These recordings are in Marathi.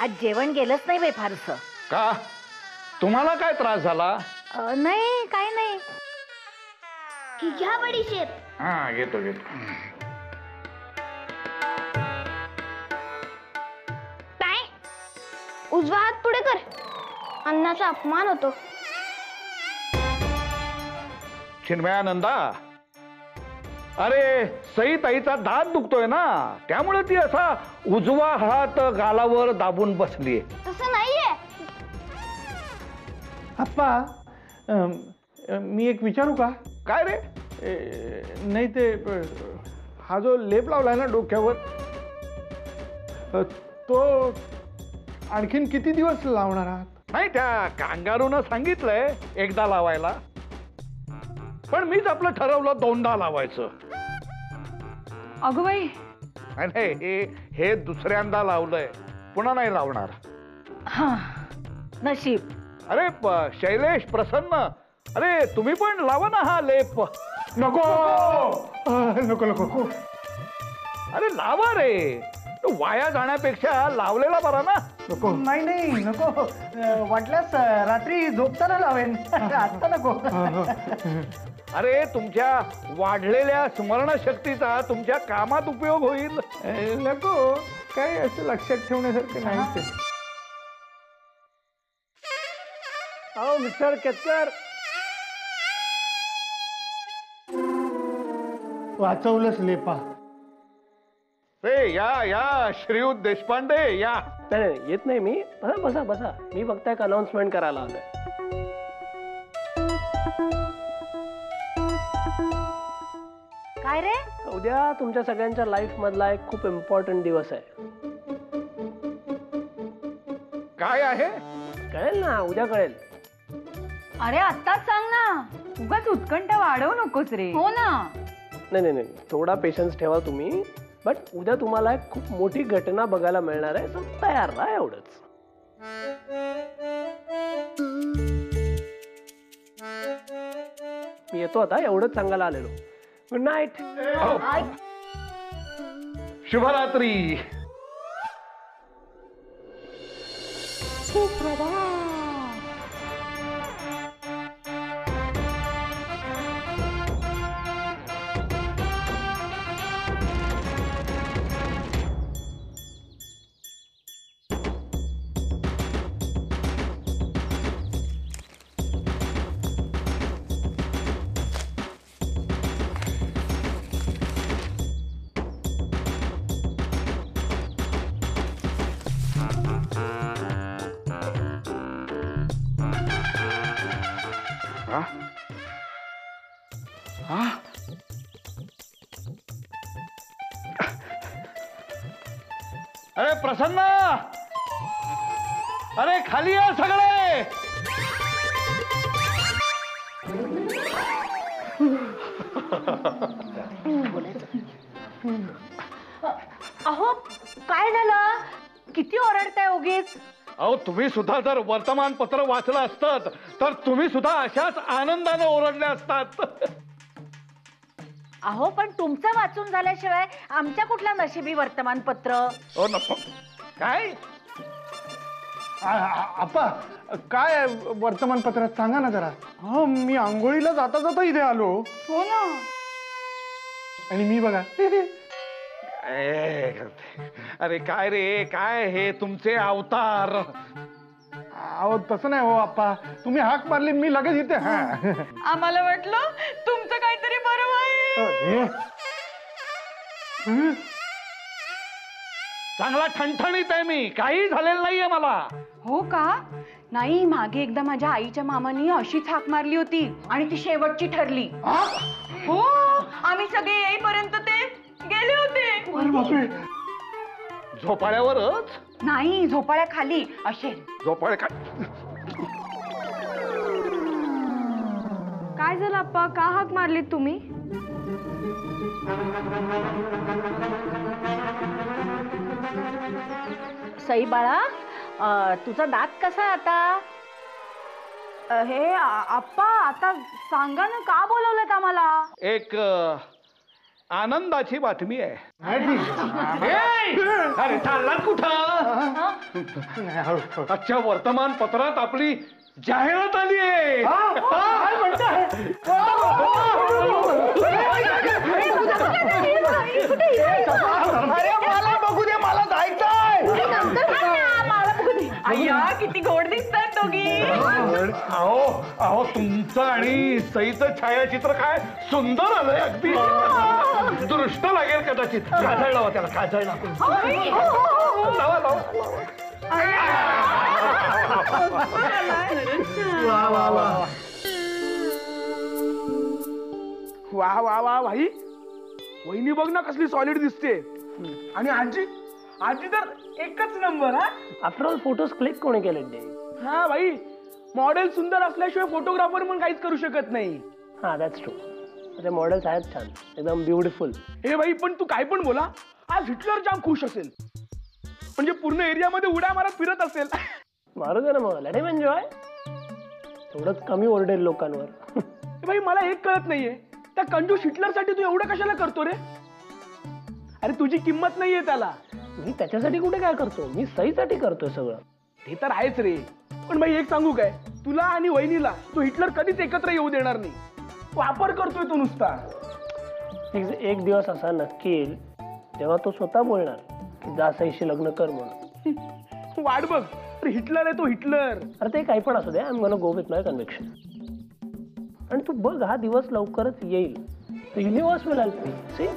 आज जेवण गेलंच नाही बाई फारसं. का तुम्हाला काय त्रास झाला? नाही काय नाही. घ्या बडीशेप. हा घेतो घेतो. काय उजवा हात पुढे कर, अन्नाचा अपमान होतो. चिन्मयानंदा, अरे सई ताईचा दात दुखतोय ना, त्यामुळे ती असा उजवा हात गालावर दाबून बसलीये. तसं नाहीये. आप्पा, मी एक विचारू का? काय रे? नाही ते हा जो लेप लावलाय ना डोक्यावर, तो आणखीन किती दिवस लावणार आहात? नाही, त्या कांगारूनं सांगितलंय एकदा लावायला, पण मीच आपलं ठरवलं दोनदा लावायचं. अगं बाई, नाही, हे दुसऱ्यांदा लावलंय, पुन्हा नाही लावणार. हा नशीब. अरे शैलेश, प्रसन्न, अरे तुम्ही पण लावा ना हा लेप. नको नको नको. अरे लावा रे, वाया जाण्यापेक्षा लावलेला बरा ना. नको. नाही नाही नको. वाटल्यास रात्री झोपताना लावेन. आता नको. अरे तुमच्या वाढलेल्या स्मरणशक्तीचा तुमच्या कामात उपयोग होईल. नको, काय असं लक्षात ठेवण्यासारखं नाही ते. अहो मिस्टर केतकर, वाचवलंच लेपा. रे या या श्रीयुत देशपांडे या. नाही येत नाही मी. बसा बसा, मी फक्त एक अनाउन्समेंट करायला आलोय. काय रे? उद्या तुमच्या सगळ्यांच्या लाईफ मधला एक खूप इम्पॉर्टंट दिवस आहे. काय आहे? कळेल ना, उद्या कळेल. अरे आत्ताच सांग ना, उगाच उत्कंठा वाढवू नकोस रे. हो ना. नाही नाही नाही, थोडा पेशन्स ठेवा तुम्ही. बट उद्या तुम्हाला एक खूप मोठी घटना बघायला मिळणार आहे, सो तयार राहा, एवढंच. मी येतो आता, एवढंच सांगायला आलेलो. Good night. शुभरात्री. अरे प्रसन्न, अरे खाली या सगळे. अहो काय झालं? किती ओरडताय उगीच? अहो तुम्ही सुद्धा जर वर्तमानपत्र वाचलं असतं तर तुम्ही सुद्धा अशाच आनंदाने ओरडले असतात. अहो पण तुमचं वाचून झाल्याशिवाय आमच्या कुठल्या नशिबी वर्तमानपत्र? हो नको. काय आप्पा, काय वर्तमानपत्रात सांगा ना जरा. हो, मी आंघोळीला जाता जाता इथे आलो. हो ना. आणि मी बघा. अरे काय रे, काय हे तुमचे अवतार. अहो तसं नाही हो आप्पा, तुम्ही हाक मारली मी लगेच इथे. हा, आम्हाला वाटलं तुमचं काहीतरी बरं आहे. चांगला ठणठणीत आहे मी, काही झालेलं नाहीये मला. हो का? नाही, मागे एकदा माझ्या आईच्या मामानी अशीच हाक मारली होती आणि ती शेवटची ठरली. हो, आम्ही सगळे येईपर्यंत ते गेले होते. झोपाळ्यावरच? नाही, झोपाळ्या खाली असे. झोपाळ्या काय झालं अप्पा, का हाक मारलीत तुम्ही? सई बाळा, तुझा दात कसा आहे आता? हे आप्पा, आता सांगा ना, का बोलवलं आम्हाला? एक आनंदाची बातमी आहे. हा, ठीक आहे. ए! अरे चालला कुठं? नाही, हळू. आजच्या वर्तमानपत्रात आपली जाहिरात आली आहे. काय म्हणताय? अरे मला बघू दे, मला जायचंय. अय्या किती गोड दिसतात दोघी. अहो अहो तुमचं आणि सईचं छायाचित्र काय सुंदर आलंय. अगदी दृष्ट लागेल कदाचित. काजळ लावा त्याला, काजळ लावा. लावा. वा वा वा भाई, वहिनी बघ ना कसली सॉलिड दिसते. आणि आजी आजी तर एकच नंबर. हा आफ्टर ऑल फोटोज क्लिक कोणी केले ते? हा भाई, मॉडेल सुंदर असल्याशिवाय फोटोग्राफर पण काहीच करू शकत नाही. हा दॅट्स ट्रू. माझे मॉडेल्स आहेत छान, एकदम ब्युटिफुल. हे भाई पण तू काय पण बोला, आज हिटलर जाम खुश असेल. म्हणजे पूर्ण एरियामध्ये उड्या मारत फिरत असेल. मारू दे ना मग, लेट हिम एन्जॉय. थोडंच कमी ओरडेल लोकांवर. भाई मला एक कळत नाहीये, त्या कंजूस हिटलरसाठी तू एवढं कशाला करतो रे? अरे तुझी किंमत नाहीये त्याला. मी त्याच्यासाठी कुठे काय करतो, मी सईसाठी करतोय सगळं. ते तर आहेच रे, पण भाई एक सांगू काय, तुला आणि वहिनीला तो हिटलर कधीच एकत्र येऊ देणार नाही. वापर करतोय तो नुसता. एक दिवस असा नक्की येईल तेव्हा तो स्वतः बोलणार की जा सईशी लग्न कर म्हणून. वाट बघ, अरे हिटलर आहे तो हिटलर. अरे ते काही पण असू दे, I am gonna go with my conviction. आणि तू बघ, हा दिवस लवकरच येईल. Universe will help me. See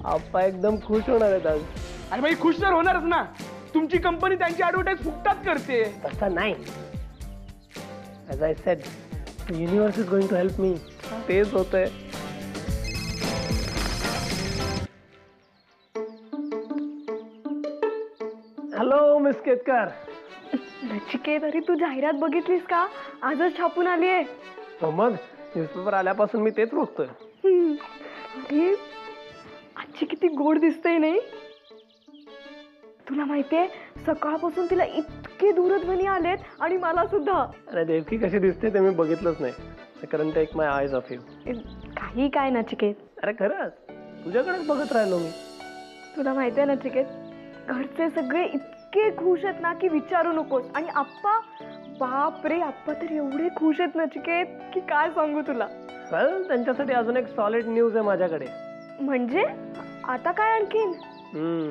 आप्पा एकदम खुश होणार आहेत आज. अरे भाई खुश तर होणारच ना, तुमची कंपनी त्यांची ऍडव्हर्टाईज फुकटात करते. तसा नाही. As I said, universe is going to help me. तेच होतंय. Hello miss Ketkar. नचिकेत, अरे तू जाहिरात बघितलीस का? आजच छापून आली आहे. हो मग, न्यूजपेपर आल्यापासून मी तेच बघतोय. अरे आजची किती गोड दिसते नाही? तुला माहितीये, सकाळपासून तिला इतके दूरध्वनी आलेत आणि मला सुद्धा. अरे देवकी कशी दिसते ते मी बघितलंच नाही. कारण टेक माय आयज ऑफ यू. काही काय नचिकेत, अरे खरंच तुझ्याकडेच बघत राहिलो मी. तुला माहितीये नचिकेत, घरचे सगळे इतके खुश आहेत ना की विचारू नकोस. आणि आप्पा, बाप रे, आप्पा तर एवढे खुश आहेत नचिकेत की काय सांगू तुला. चल, त्यांच्यासाठी अजून एक सॉलिड न्यूज आहे माझ्याकडे. म्हणजे आता काय आणखीन?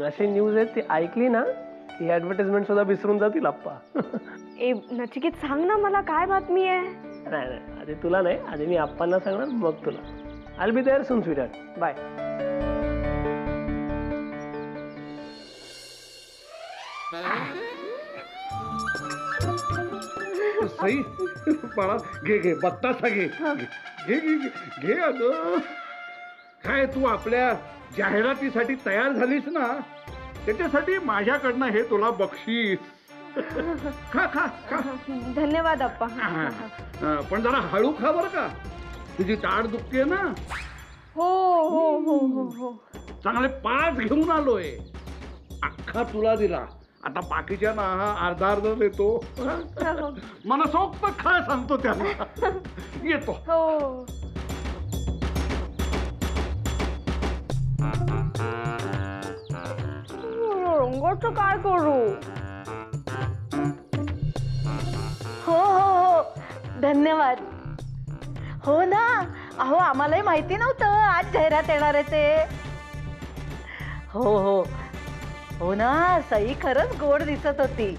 अशी न्यूज आहे, ती ऐकली ना की ऍडव्हर्टाइजमेंट सुद्धा विसरून जातील आप्पा. ए नचिकेत, सांग ना मला, काय बातमी आहे? नाही, आधी तुला नाही, आधी मी आप्पांना सांगणार, मग तुला. I will be there soon sweetheart. Bye. सई बाळा, घे बत्तासा घे. घे अगं. काय तू आपल्या जाहिरातीसाठी तयार झालीस ना, त्याच्यासाठी माझ्याकडनं हे तुला बक्षीस. खा खा खा. धन्यवाद आप्पा. पण जरा हळू खा बरं का, तुझी ताट दुखते ना. हो हो हो हो हो. चांगले 5 घेऊन आलोय. अख्खा तुला दिला, आता बाकीच्या ना अर्धा देतो. मनसोक्त खा सांगतो त्याला. येतो. हो. रंगाचं काय करू? हो हो हो, धन्यवाद. हो ना, अहो आम्हालाही माहिती नव्हतं आज जाहिरात येणार आहे ते. हो हो हो ना, सई खरंच गोड दिसत होती.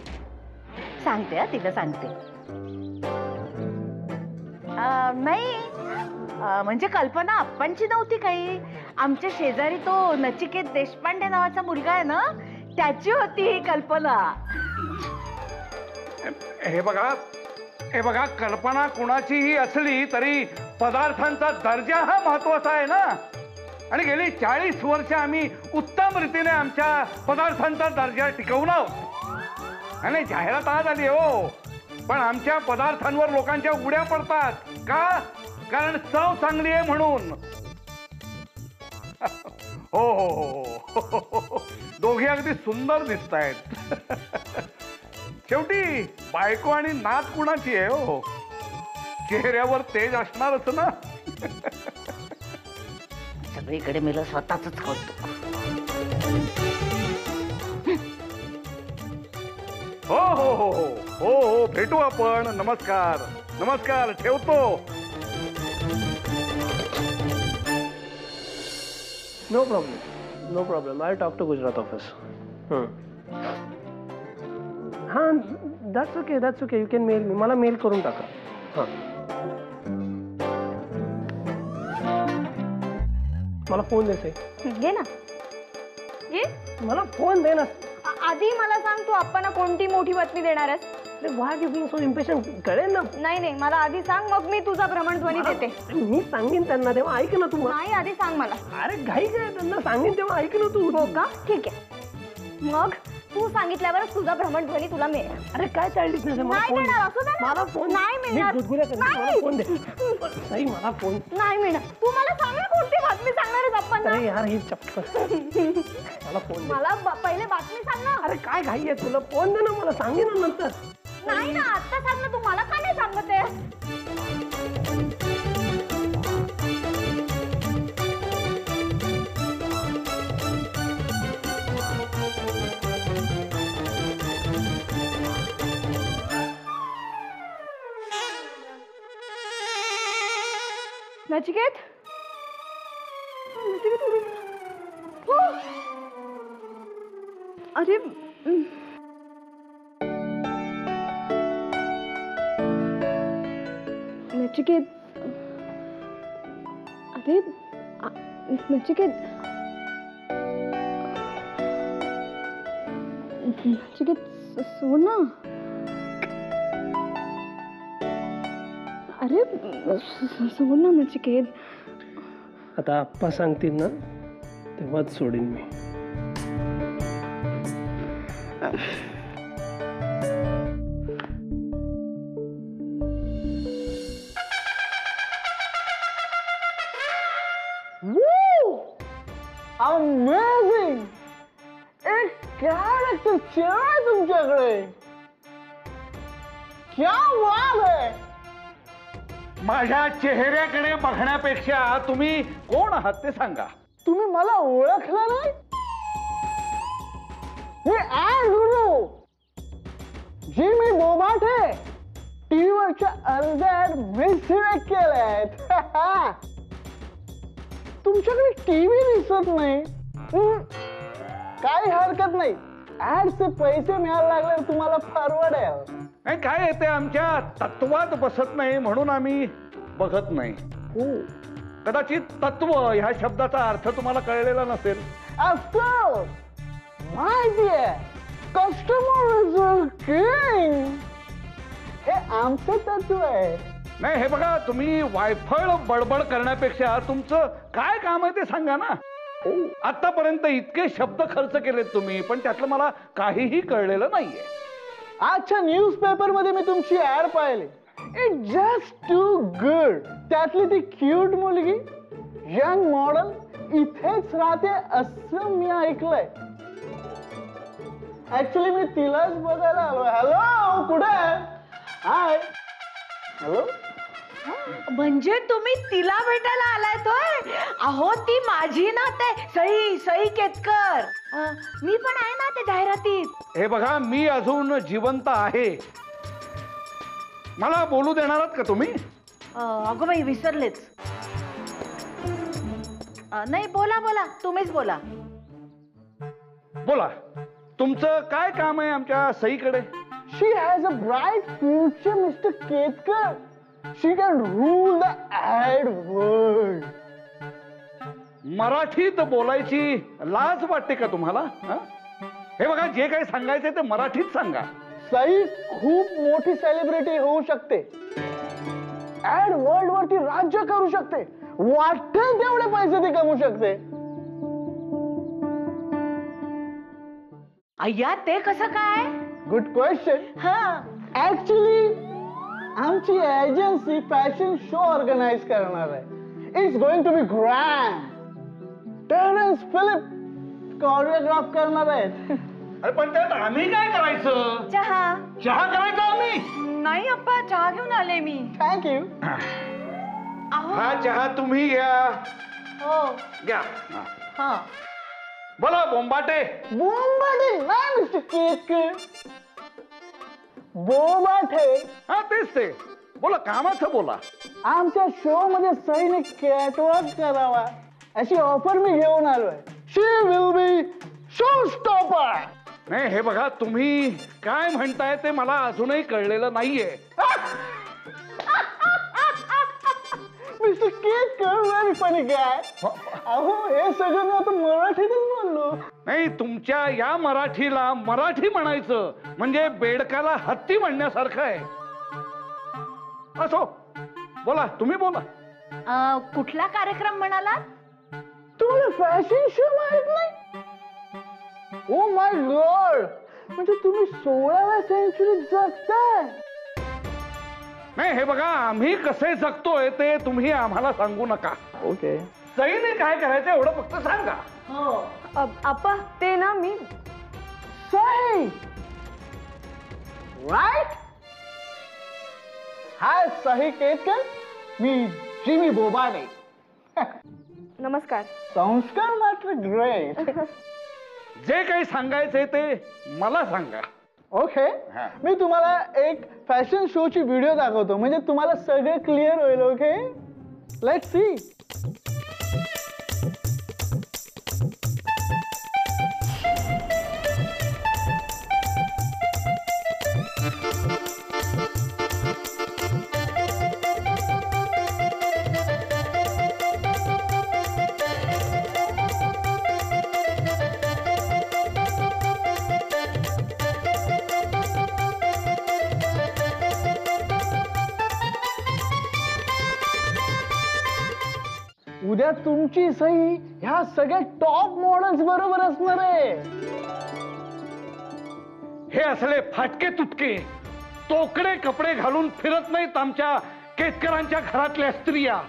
सांगते हा, तिला सांगते. नाही, म्हणजे कल्पना आप्पांची नव्हती काही. आमच्या शेजारी तो नचिकेत देशपांडे नावाचा मुलगा आहे ना, त्याची होती ही कल्पना. हे बघा, कल्पना कुणाचीही असली तरी पदार्थांचा दर्जा हा महत्वाचा आहे ना. आणि गेली 40 वर्ष आम्ही उत्तम रीतीने आमच्या पदार्थांचा दर्जा टिकवला आहोत. आणि जाहिरात आज आली हो, पण आमच्या पदार्थांवर लोकांच्या उड्या पडतात का? कारण चव चांगली आहे म्हणून. हो हो हो दोघे अगदी सुंदर दिसत आहेत. शेवटी बायको आणि नात कुणाची आहे हो, चेहऱ्यावर तेज असणारच ना. सगळीकडे मला स्वतःच कळतो. हो हो हो हो हो हो भेटू आपण. नमस्कार नमस्कार, ठेवतो. No problem. I talk to Gujarat office. हां, that's okay. You can mail me. मला मेल करून टाका. हां, मला फोन दे. घे ना, घे. मला फोन दे ना. आधी मला सांग, तू आप्पांना कोणती मोठी बातमी देणार आहेस? अरे Y you being so impatient? कळेल ना. नाही, मला आधी सांग, मग मी तुझा भ्रमणध्वनी देते. मी सांगेन त्यांना, तेव्हा ऐक ना तू. नाही, आधी सांग मला. अरे घाई काय, त्यांना सांगेन तेव्हा ऐक ना तू. हो का? ठीक आहे. मग तू सांगितल्यावरच तुझा भ्रमणध्वनी तुला मिळेल. अरे काय चाललीस नाही? नाही मिळणार, असू दे ना. मला फोन. नाही मिळणार. मी गुदगुल्या करते. मला नाही. फोन दे. सई, मला फोन. नाही मिळणार. तू मला सांग ना, कोणती बातमी सांगणार आहेस आप्पांना? अरे यार, ही चप्पल. मला फोन दे. मला पहिले बातमी सांग ना. अरे काय घाई आहे तुला? फोन दे ना, मला सांगेन ना नंतर. नाही ना, आत्ता सांग ना. तू मला का नाही सांगत आहे? नचिकेत, हो. अरे नचिकेत, अरे नचिकेत, सोड ना. अरे सोड ना नचिकेत. आता आप्पा सांगतील ना, तेव्हाच सोडीन मी. अमेझिंग! एक कॅरेक्टर चेहरा तुमच्याकडे. क्या बात है! माझ्या चेहऱ्याकडे बघण्यापेक्षा तुम्ही कोण आहात ते सांगा. तुम्ही मला ओळखलं नाही? मी ऍड गुरु जिमी बोबाटे. टीव्हीवरच्या अर्ध्या मी सिलेक्ट केल्यात. तुमच्याकडे टीव्ही दिसत नाही. काही हरकत नाही. ऍडचे पैसे मिळायला लागल्यावर तुम्हाला परवडेल. नाही काय येते, आमच्या तत्वात बसत नाही म्हणून आम्ही बघत नाही. कदाचित तत्व ह्या शब्दाचा अर्थ तुम्हाला कळलेला नसेल. ऑफकोर्स माहिती आहे. कस्टमर किंग हे आमचं तत्व आहे. नाही हे बघा, तुम्ही वायफळ बडबड करण्यापेक्षा तुमचं काय काम आहे ते सांगा ना. आतापर्यंत इतके शब्द खर्च केलेत तुम्ही, पण त्यातलं मला काहीही कळलेलं नाहीये. आजच्या न्यूजपेपर मध्ये मी तुमची ऍड पाहिली. It just too good. त्यातली ती क्यूट मुलगी, यंग मॉडेल इथेच राहते असं मी ऐकलंय. ऍक्च्युली मी तिलाच बघायला आलोय. हॅलो, कुठे? हाय. हॅलो. म्हणजे तुम्ही तिला भेटायला आलाय तोय? अहो ती माझी नात आहे, सई केतकर. मी पण आहे ना त्या जाहिरातीत. हे बघा, मी अजून जिवंत आहे. मला बोलू देणार आहात का तुम्ही? अगं बाई, विसरलेच. नाही, बोला तुम्हीच बोला. बोला, तुमचं काय काम आहे आमच्या सईकडे? She has a bright future, Mr. Ketkar. She can rule the ad world. मराठीत बोलायची लाज वाटते का तुम्हाला? हे बघा, जे काही सांगायचंय ते मराठीत सांगा. सई खूप मोठी सेलिब्रिटी होऊ शकते. ऍड वर्ल्ड वरती राज्य करू शकते. वाटेल तेवढे पैसे ती कमवू शकते. अय्या, ते कसं काय? Good question. हा, ऍक्च्युली आमची एजन्सी फॅशन शो ऑर्गनाइज करणार आहे. It's going to be grand. Terence Phillip choreograph करणार आहेत. अरे पण त्यात आम्ही काय करायचं? चहा. चहा करायचा आम्ही? नाही अप्पा, चहा घेऊन आले मी. थँक्यू. हा चहा तुम्ही घ्या. हो घ्या. हा. बोला बोंबाटे. बोंबाटे नाही मिस्टर केतकर, बोबाटे. हा तेच ते. बोला कामाचं बोला. आमच्या शो मध्ये सईने कॅटवॉक करावा अशी ऑफर मी घेऊन आलोय. शी विल बी शो स्टॉपर. नाही हे बघा, तुम्ही काय म्हणताय ते मला अजूनही कळलेलं नाहीये. Mister Ketkar very funny guy. अहो हे सगळं मी आता मराठीतच बोललो. नाही, तुमच्या या मराठीला मराठी म्हणायचं म्हणजे बेडकाला हत्ती म्हणण्यासारखं आहे. असो, बोला तुम्ही बोला. कुठला कार्यक्रम म्हणाला? तुम्हाला फॅशन शो माहित नाही? ओ माय गॉड, म्हणजे तुम्ही 16व्या सेंचुरीत जगताय. नाही हे बघा, आम्ही कसे जगतोय ते तुम्ही आम्हाला सांगू नका. ओके. सईने काय करायचं एवढं फक्त सांगा. आप्पा ते ना मी सही राईट. हाय सही केतकर, मी जिमी बोबाडे. नमस्कार. संस्कार मात्र ग्रेट. जे काही सांगायचंय ते मला सांगा. ओके, हा. मी तुम्हाला एक फॅशन शोची व्हिडिओ दाखवतो म्हणजे तुम्हाला सगळं क्लिअर होईल. Okay, let's see. उद्या तुमची सही ह्या सगळ्या टॉप मॉडेल्स बरोबर असणार आहे. हे असले फाटके तुटके तोकडे कपडे घालून फिरत नाहीत आमच्या केतकरांच्या घरातल्या स्त्रिया.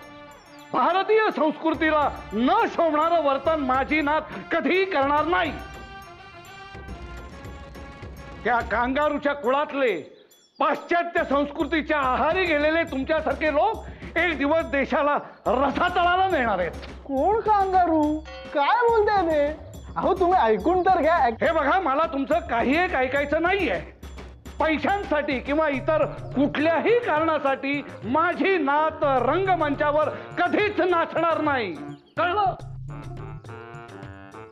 भारतीय संस्कृतीला न शोभणारं वर्तन माझी नात कधीही करणार नाही. त्या कांगारूच्या कुळातले पाश्चात्य संस्कृतीच्या आहारी गेलेले तुमच्यासारखे लोक एक दिवस देशाला रसातळाला नेणार आहेत. कोण कांगारू? काय बोलताय ते? अहो तुम्ही ऐकून तर घ्या. हे बघा, मला तुमचं काही एक ऐकायचं नाहीये. पैशांसाठी किंवा इतर कुठल्याही कारणासाठी माझी नात रंगमंचावर कधीच नाचणार नाही. कळलं?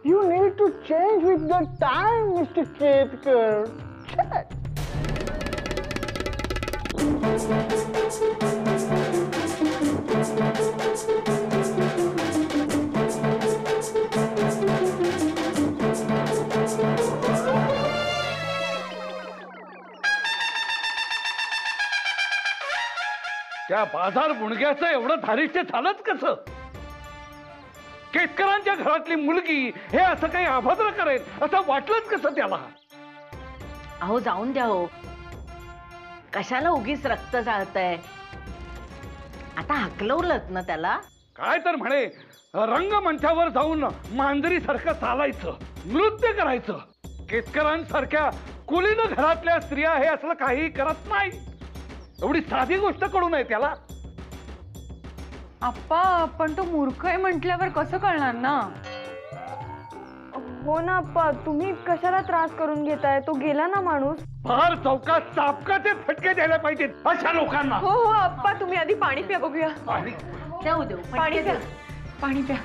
You need to change with the time mister Ketkar. त्या बाजार गुणग्याचं एवढं धारिष्ट्य झालंच कसं? केतकरांच्या घरातली मुलगी हे असं काही अभद्र करेल असं वाटलंच कसं त्याला? अहो जाऊन द्या हो, कशाला उगीच रक्त जाळतंय. आता हकलवलंच ना त्याला. काय तर म्हणे, रंगमंचावर जाऊन मांजरी सारखं चालायचं, नृत्य करायचं. केतकरांसारख्या कुलीन घरातल्या स्त्रिया हे असलं काही करत नाही. एवढी साधी गोष्ट कळू नये त्याला. आप्पा पण तो मूर्ख आहे म्हटल्यावर कसं कळणार ना? हो ना आप्पा, तुम्ही कशाला त्रास करून घेताय? तो गेला ना माणूस. फार चौकात चापकाचे फटके द्यायला पाहिजेत अशा लोकांना. हो हो आप्पा, तुम्ही आधी पाणी प्या बघूया. देऊ देऊ पाणी प्या, पाणी प्या.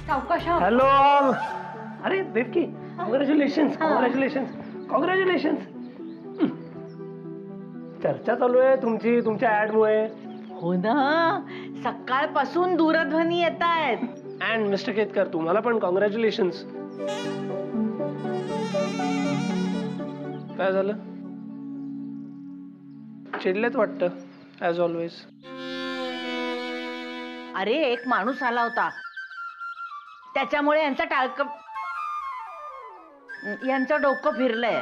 सावकाश हा. Hello all. अरे देवकी, कॉंग्रॅच्युलेशन्स कॉंग्रॅच्युलेशन्स कॉंग्रॅच्युलेशन्स. चर्चा चालू आहे तुमची तुमच्या ऍड मुळे. हो ना, सकाळपासून दूरध्वनी येत आहेत. अँड मिस्टर केतकर, तुम्हाला पण कॉंग्रॅच्युलेशन्स. काय झालं? चिडलेत वाटतं ॲज ऑलवेज. अरे एक माणूस आला होता, त्याच्यामुळे यांचं डोकं फिरलंय.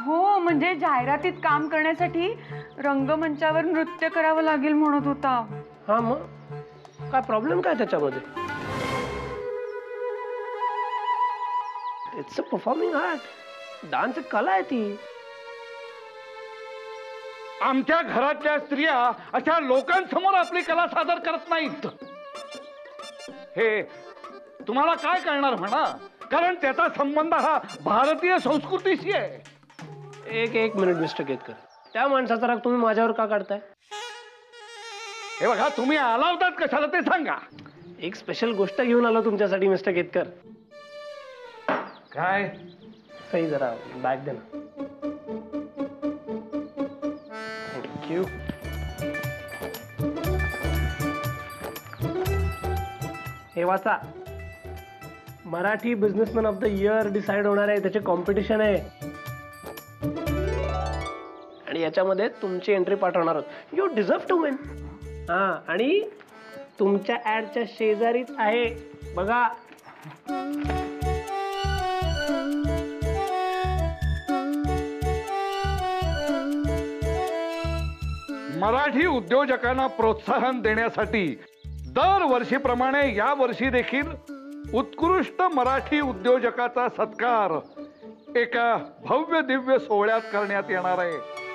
हो, म्हणजे जाहिरातीत काम करण्यासाठी रंगमंचावर नृत्य करावं लागेल म्हणत होता. हा, मग काय प्रॉब्लेम काय त्याच्यामध्ये? It's a performing art. Dance एक कला आहे ती. आमच्या घरातल्या स्त्रिया अशा लोकांसमोर आपली कला सादर करत नाहीत. हे तुम्हाला काय कळणार म्हणा, कारण त्याचा संबंध हा भारतीय संस्कृतीशी आहे. एक मिनिट मिस्टर केतकर, त्या माणसाचा राग तुम्ही माझ्यावर का काढताय? हे बघा, तुम्ही आला होतात कशाला ते सांगा. एक स्पेशल गोष्ट घेऊन आलो तुमच्यासाठी मिस्टर केतकर. काय? सही जरा बॅग दे ना. थँक्यू. हे वाचा, Marathi businessman of the year decide होणार आहे, त्याचे कॉम्पिटिशन आहे आणि याच्यामध्ये तुमची एंट्री पाठवणार आहोत. You deserve to win. हा, आणि तुमच्या ऍडच्या शेजारीच आहे बघा. मराठी उद्योजकांना प्रोत्साहन देण्यासाठी दरवर्षीप्रमाणे या वर्षी देखील उत्कृष्ट मराठी उद्योजकाचा सत्कार एका भव्य दिव्य सोहळ्यात करण्यात येणार आहे.